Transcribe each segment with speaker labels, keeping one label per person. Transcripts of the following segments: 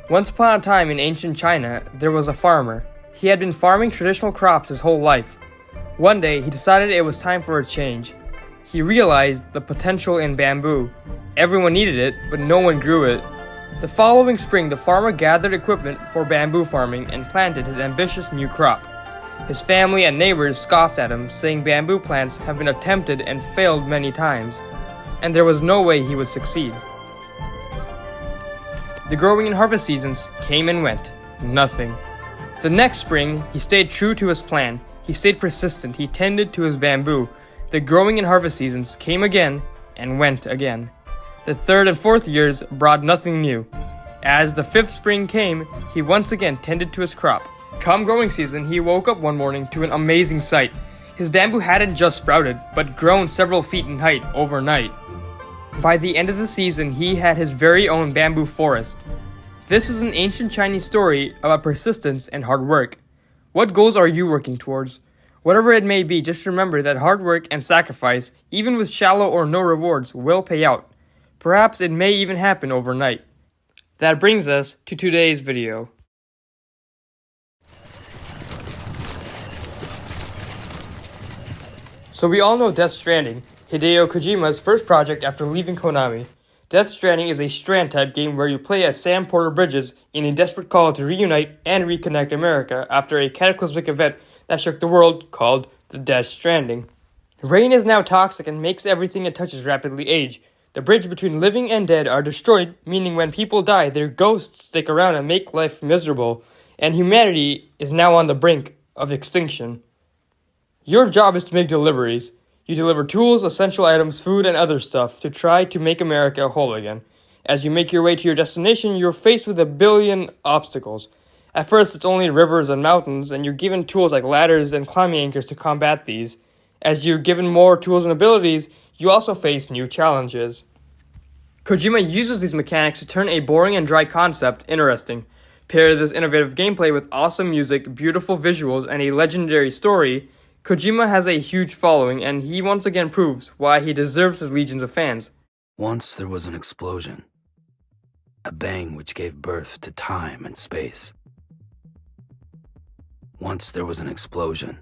Speaker 1: Once upon a time in ancient China, there was a farmer. He had been farming traditional crops his whole life. One day, he decided it was time for a change. He realized the potential in bamboo. Everyone needed it, but no one grew it. The following spring, the farmer gathered equipment for bamboo farming and planted his ambitious new crop. His family and neighbors scoffed at him, saying bamboo plants have been attempted and failed many times, and there was no way he would succeed. The growing and harvest seasons came and went. Nothing. The next spring, he stayed true to his plan. He stayed persistent. He tended to his bamboo. The growing and harvest seasons came again and went again. The third and fourth years brought nothing new. As the fifth spring came, he once again tended to his crop. Come growing season, he woke up one morning to an amazing sight. His bamboo hadn't just sprouted, but grown several feet in height overnight. By the end of the season, he had his very own bamboo forest. This is an ancient Chinese story about persistence and hard work. What goals are you working towards? Whatever it may be, just remember that hard work and sacrifice, even with shallow or no rewards, will pay out. Perhaps it may even happen overnight. That brings us to today's video. So we all know Death Stranding, Hideo Kojima's first project after leaving Konami. Death Stranding is a Strand-type game where you play as Sam Porter Bridges in a desperate call to reunite and reconnect America after a cataclysmic event that shook the world called the Death Stranding. Rain is now toxic and makes everything it touches rapidly age. The bridge between living and dead are destroyed, meaning when people die, their ghosts stick around and make life miserable, and humanity is now on the brink of extinction. Your job is to make deliveries. You deliver tools, essential items, food, and other stuff to try to make America whole again. As you make your way to your destination, you're faced with a billion obstacles. At first, it's only rivers and mountains, and you're given tools like ladders and climbing anchors to combat these. As you're given more tools and abilities, you also face new challenges. Kojima uses these mechanics to turn a boring and dry concept interesting. Pair this innovative gameplay with awesome music, beautiful visuals, and a legendary story. Kojima has a huge following, and he once again proves why he deserves his legions of fans.
Speaker 2: Once there was an explosion, a bang which gave birth to time and space. Once there was an explosion,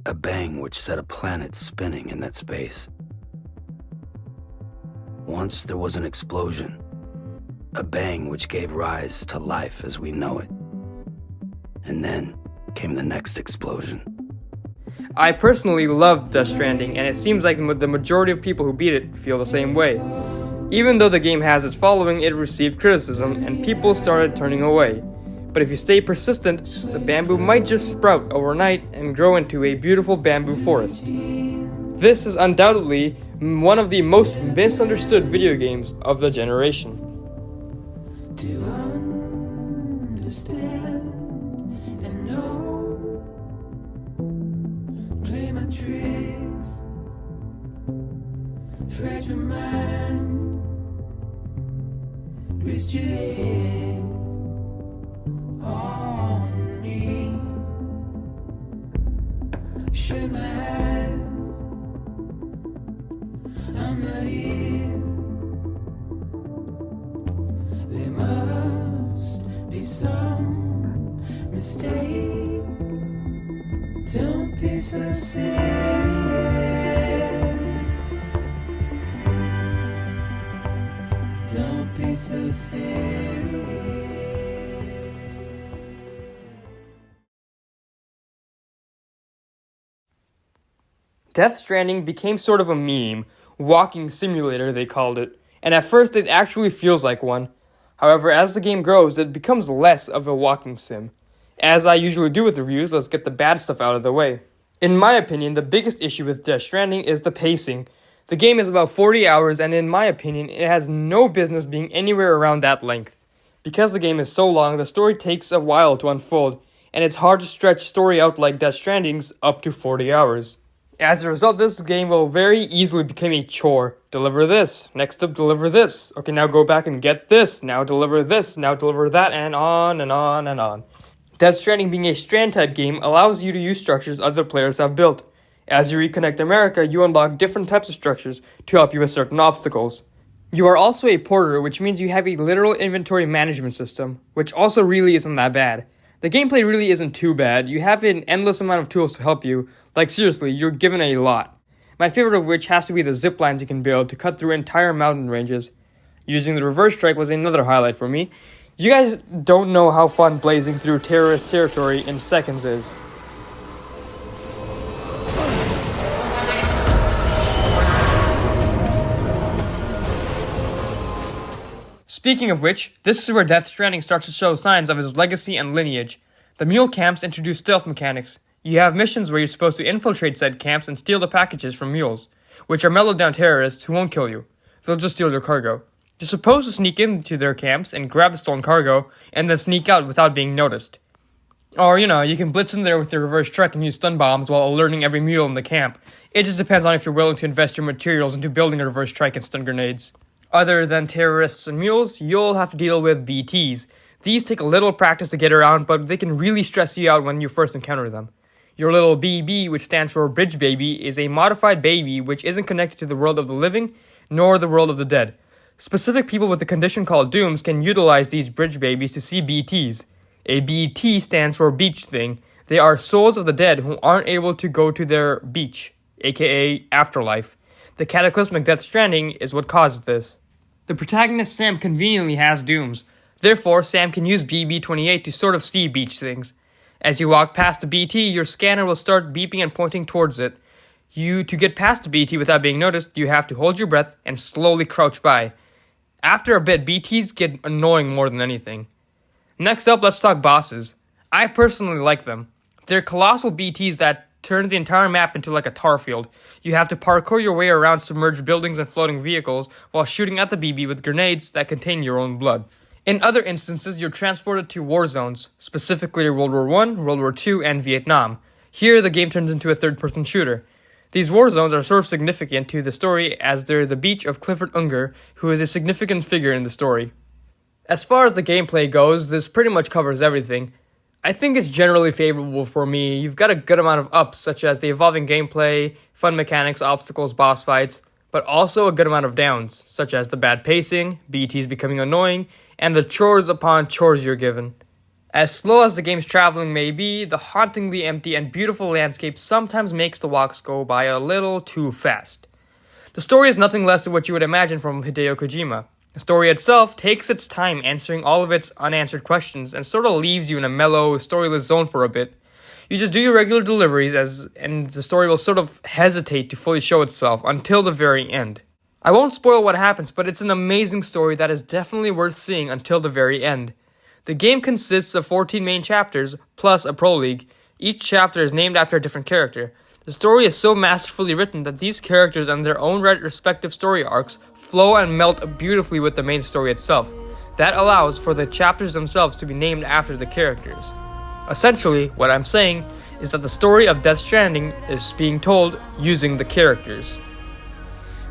Speaker 2: a bang which set a planet spinning in that space. Once there was an explosion, a bang which gave rise to life as we know it. And then came the next explosion.
Speaker 1: I personally loved Death Stranding, and it seems like the majority of people who beat it feel the same way. Even though the game has its following, it received criticism, and people started turning away. But if you stay persistent, the bamboo might just sprout overnight and grow into a beautiful bamboo forest. This is undoubtedly one of the most misunderstood video games of the generation.
Speaker 3: To understand and know, play my tricks, fragile mind, risk your head on me, shut my eyes, I'm not here. There must be some mistake. Don't be so serious. Don't be so serious.
Speaker 1: Death Stranding became sort of a meme, walking simulator they called it, and at first it actually feels like one. However, as the game grows, it becomes less of a walking sim. As I usually do with reviews, let's get the bad stuff out of the way. In my opinion, the biggest issue with Death Stranding is the pacing. The game is about 40 hours, and in my opinion, it has no business being anywhere around that length. Because the game is so long, the story takes a while to unfold, and it's hard to stretch story out like Death Stranding's up to 40 hours. As a result, this game will very easily become a chore. Deliver this, next up deliver this, okay now go back and get this, now deliver this, now deliver that, and on and on and on. Death Stranding being a Strand-type game allows you to use structures other players have built. As you reconnect America, you unlock different types of structures to help you with certain obstacles. You are also a porter, which means you have a literal inventory management system, which also really isn't that bad. The gameplay really isn't too bad. You have an endless amount of tools to help you. Like seriously, you're given a lot. My favorite of which has to be the zip lines you can build to cut through entire mountain ranges. Using the reverse strike was another highlight for me. You guys don't know how fun blazing through terrorist territory in seconds is. Speaking of which, this is where Death Stranding starts to show signs of his legacy and lineage. The mule camps introduce stealth mechanics. You have missions where you're supposed to infiltrate said camps and steal the packages from mules, which are mellowed down terrorists who won't kill you. They'll just steal your cargo. You're supposed to sneak into their camps and grab the stolen cargo, and then sneak out without being noticed. Or, you can blitz in there with your reverse truck and use stun bombs while alerting every mule in the camp. It just depends on if you're willing to invest your materials into building a reverse strike and stun grenades. Other than terrorists and mules, you'll have to deal with BTs. These take a little practice to get around, but they can really stress you out when you first encounter them. Your little BB, which stands for Bridge Baby, is a modified baby which isn't connected to the world of the living, nor the world of the dead. Specific people with a condition called Dooms can utilize these bridge babies to see BTs. A BT stands for beach thing. They are souls of the dead who aren't able to go to their beach, aka afterlife. The cataclysmic Death Stranding is what causes this. The protagonist Sam conveniently has Dooms. Therefore, Sam can use BB-28 to sort of see beach things. As you walk past the BT, your scanner will start beeping and pointing towards it. To get past the BT without being noticed, you have to hold your breath and slowly crouch by. After a bit, BTs get annoying more than anything. Next up, let's talk bosses. I personally like them. They're colossal BTs that turn the entire map into like a tar field. You have to parkour your way around submerged buildings and floating vehicles while shooting at the BB with grenades that contain your own blood. In other instances, you're transported to war zones, specifically World War I, World War II, and Vietnam. Here, the game turns into a third-person shooter. These war zones are sort of significant to the story as they're the beach of Clifford Unger, who is a significant figure in the story. As far as the gameplay goes, this pretty much covers everything. I think it's generally favorable for me. You've got a good amount of ups, such as the evolving gameplay, fun mechanics, obstacles, boss fights, but also a good amount of downs, such as the bad pacing, BTs becoming annoying, and the chores upon chores you're given. As slow as the game's traveling may be, the hauntingly empty and beautiful landscape sometimes makes the walks go by a little too fast. The story is nothing less than what you would imagine from Hideo Kojima. The story itself takes its time answering all of its unanswered questions and sort of leaves you in a mellow, storyless zone for a bit. You just do your regular deliveries and the story will sort of hesitate to fully show itself until the very end. I won't spoil what happens, but it's an amazing story that is definitely worth seeing until the very end. The game consists of 14 main chapters, plus a prologue. Each chapter is named after a different character. The story is so masterfully written that these characters and their own respective story arcs flow and melt beautifully with the main story itself. That allows for the chapters themselves to be named after the characters. Essentially, what I'm saying is that the story of Death Stranding is being told using the characters.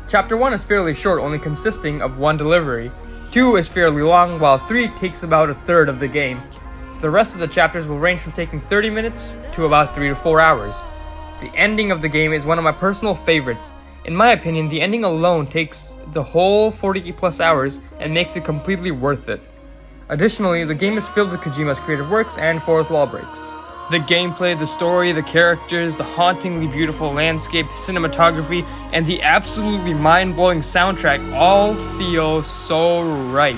Speaker 1: Chapter 1 is fairly short, only consisting of one delivery. 2 is fairly long, while 3 takes about a third of the game. The rest of the chapters will range from taking 30 minutes to about 3 to 4 hours. The ending of the game is one of my personal favorites. In my opinion, the ending alone takes the whole 40 plus hours and makes it completely worth it. Additionally, the game is filled with Kojima's creative works and fourth wall breaks. The gameplay, the story, the characters, the hauntingly beautiful landscape, cinematography, and the absolutely mind-blowing soundtrack all feel so right.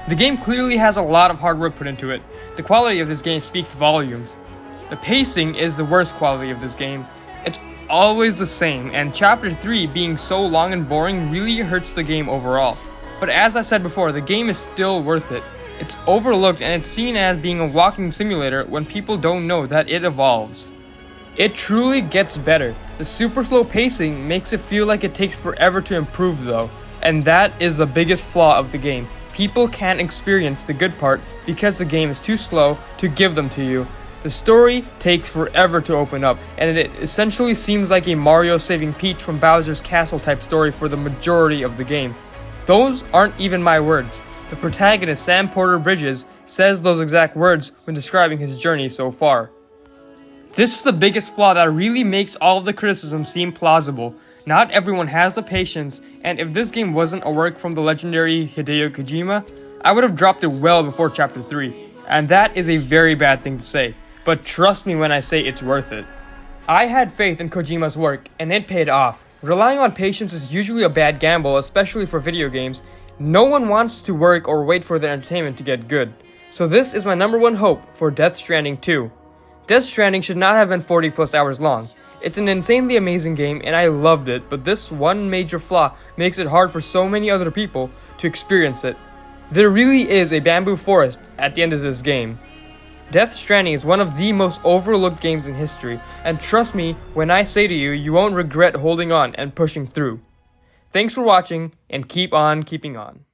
Speaker 1: The game clearly has a lot of hard work put into it. The quality of this game speaks volumes. The pacing is the worst quality of this game. It's always the same, and Chapter 3 being so long and boring really hurts the game overall. But as I said before, the game is still worth it. It's overlooked and it's seen as being a walking simulator when people don't know that it evolves. It truly gets better. The super slow pacing makes it feel like it takes forever to improve though, and that is the biggest flaw of the game. people can't experience the good part because the game is too slow to give them to you. The story takes forever to open up, and it essentially seems like a Mario saving Peach from Bowser's Castle type story for the majority of the game. Those aren't even my words. The protagonist, Sam Porter Bridges, says those exact words when describing his journey so far. This is the biggest flaw that really makes all of the criticism seem plausible. Not everyone has the patience, and if this game wasn't a work from the legendary Hideo Kojima, I would have dropped it well before Chapter 3, and that is a very bad thing to say. But trust me when I say it's worth it. I had faith in Kojima's work, and it paid off. Relying on patience is usually a bad gamble, especially for video games. No one wants to work or wait for their entertainment to get good. So this is my number one hope for Death Stranding 2. Death Stranding should not have been 40 plus hours long. It's an insanely amazing game, and I loved it, but this one major flaw makes it hard for so many other people to experience it. There really is a bamboo forest at the end of this game. Death Stranding is one of the most overlooked games in history, and trust me when I say to you, you won't regret holding on and pushing through. Thanks for watching, and keep on keeping on.